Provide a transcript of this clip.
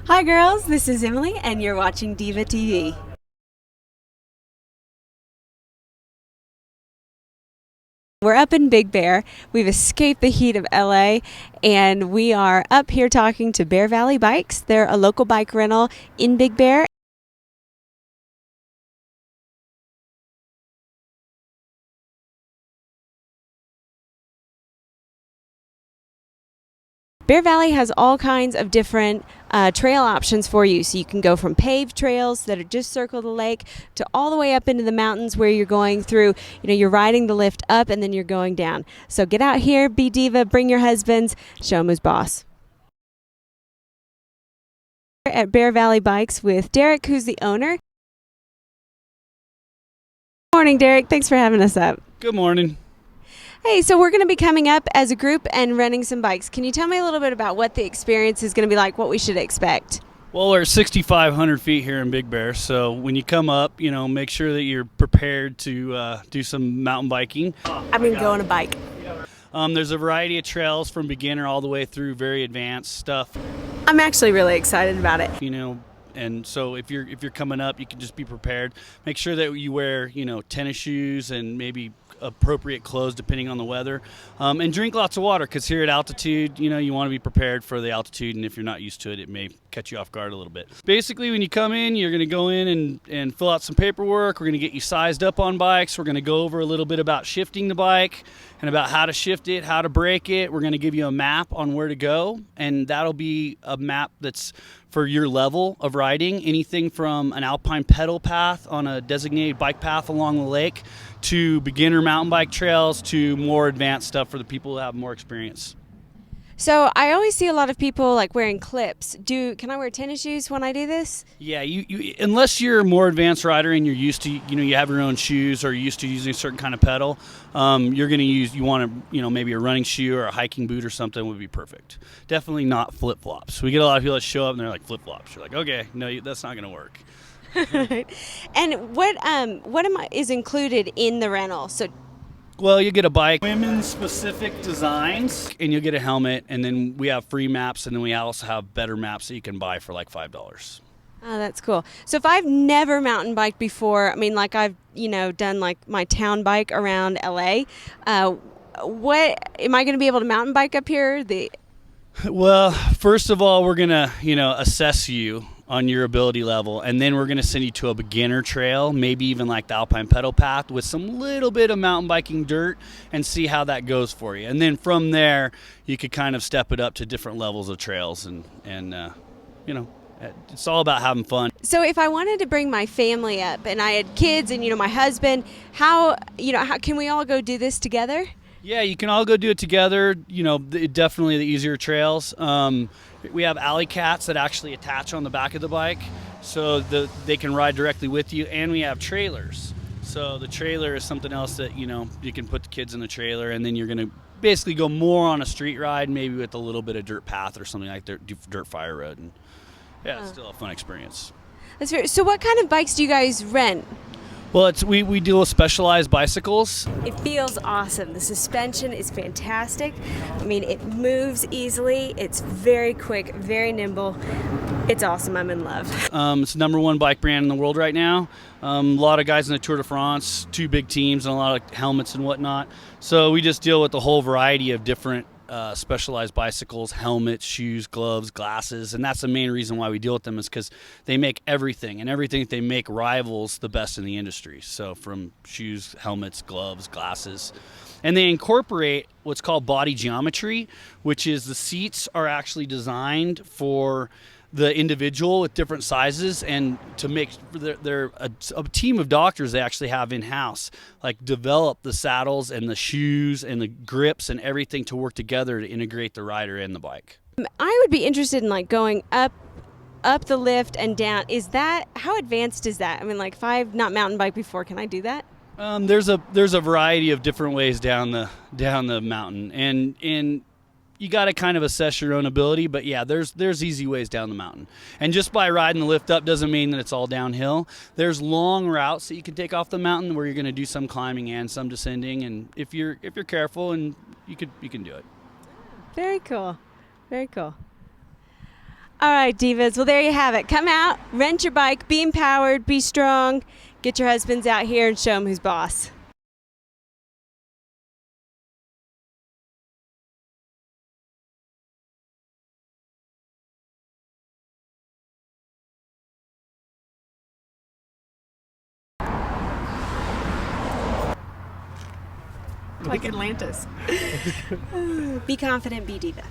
Hi girls, this is Emily and you're watching Diva TV. We're up in Big Bear. We've escaped the heat of LA and we are up here talking to Bear Valley Bikes. They're a local bike rental in Big Bear. Bear Valley has all kinds of different trail options for you. So you can go from paved trails that are just circle the lake to all the way up into the mountains where you're going through, you're riding the lift up and then you're going down. So get out here, be diva, bring your husbands, show 'em who's boss. At Bear Valley Bikes with Derek, who's the owner. Morning, Derek. Thanks for having us up. Good morning. Hey, so we're going to be coming up as a group and renting some bikes. Can you tell me a little bit about what the experience is going to be like, what we should expect? Well, we're 6,500 feet here in Big Bear, so when you come up, make sure that you're prepared to do some mountain biking. I'm going to go on a bike. There's a variety of trails from beginner all the way through very advanced stuff. I'm actually really excited about it. And so if you're coming up, you can just be prepared. Make sure that you wear, tennis shoes and maybe appropriate clothes depending on the weather, and drink lots of water, because here at altitude, you want to be prepared for the altitude, and if you're not used to it, it may catch you off guard a little bit. Basically, when you come in, you're going to go in and fill out some paperwork. We're going to get you sized up on bikes. We're going to go over a little bit about shifting the bike and about how to shift it, how to brake it. We're going to give you a map on where to go, and that'll be a map that's for your level of riding, anything from an alpine pedal path on a designated bike path along the lake to beginner mountain bike trails to more advanced stuff for the people who have more experience. So I always see a lot of people like wearing clips. Can I wear tennis shoes when I do this? Yeah, you unless you're a more advanced rider and you're used to, you have your own shoes or you're used to using a certain kind of pedal, you're going to you want to, maybe a running shoe or a hiking boot or something would be perfect. Definitely not flip-flops. We get a lot of people that show up and they're like flip-flops. You're like, okay, no, that's not going to work. And what is included in the rental? So, well, you get a bike, women's specific designs, and you'll get a helmet, and then we have free maps, and then we also have better maps that you can buy for like $5. oh, that's cool. So if I've never mountain biked before, like I've, done like my town bike around LA, what am I going to be able to mountain bike up here? Well, first of all, we're going to, assess you on your ability level, and then we're going to send you to a beginner trail, maybe even like the alpine pedal path with some little bit of mountain biking dirt, and see how that goes for you. And then from there, you could kind of step it up to different levels of trails, and it's all about having fun. So if I wanted to bring my family up and I had kids and, my husband, how can we all go do this together? Yeah, you can all go do it together. Definitely the easier trails. We have alley cats that actually attach on the back of the bike, so they can ride directly with you. And we have trailers. So the trailer is something else that you can put the kids in the trailer, and then you're going to basically go more on a street ride, maybe with a little bit of dirt path or something like dirt fire road. And yeah, it's still a fun experience. That's fair. So what kind of bikes do you guys rent? Well, we deal with specialized bicycles. It feels awesome. The suspension is fantastic. It moves easily. It's very quick, very nimble. It's awesome. I'm in love. It's the #1 bike brand in the world right now. A lot of guys in the Tour de France, 2 big teams, and a lot of helmets and whatnot. So we just deal with a whole variety of different specialized bicycles, helmets, shoes, gloves, glasses, and that's the main reason why we deal with them, is because they make everything, and everything that they make rivals the best in the industry. So from shoes, helmets, gloves, glasses, and they incorporate what's called body geometry, which is the seats are actually designed for the individual with different sizes, and to make they're a team of doctors they actually have in-house, like develop the saddles and the shoes and the grips and everything to work together to integrate the rider and the bike. I would be interested in like going up the lift and down. How advanced is that? If I've not mountain biked before, can I do that? There's a variety of different ways down the mountain, and you got to kind of assess your own ability, but yeah, there's easy ways down the mountain. And just by riding the lift up doesn't mean that it's all downhill. There's long routes that you can take off the mountain where you're going to do some climbing and some descending, and if you're careful, and you can do it. Very cool. Very cool. All right, divas. Well, there you have it. Come out, rent your bike, be empowered, be strong. Get your husbands out here and show them who's boss. Like Atlantis. Be confident, be diva.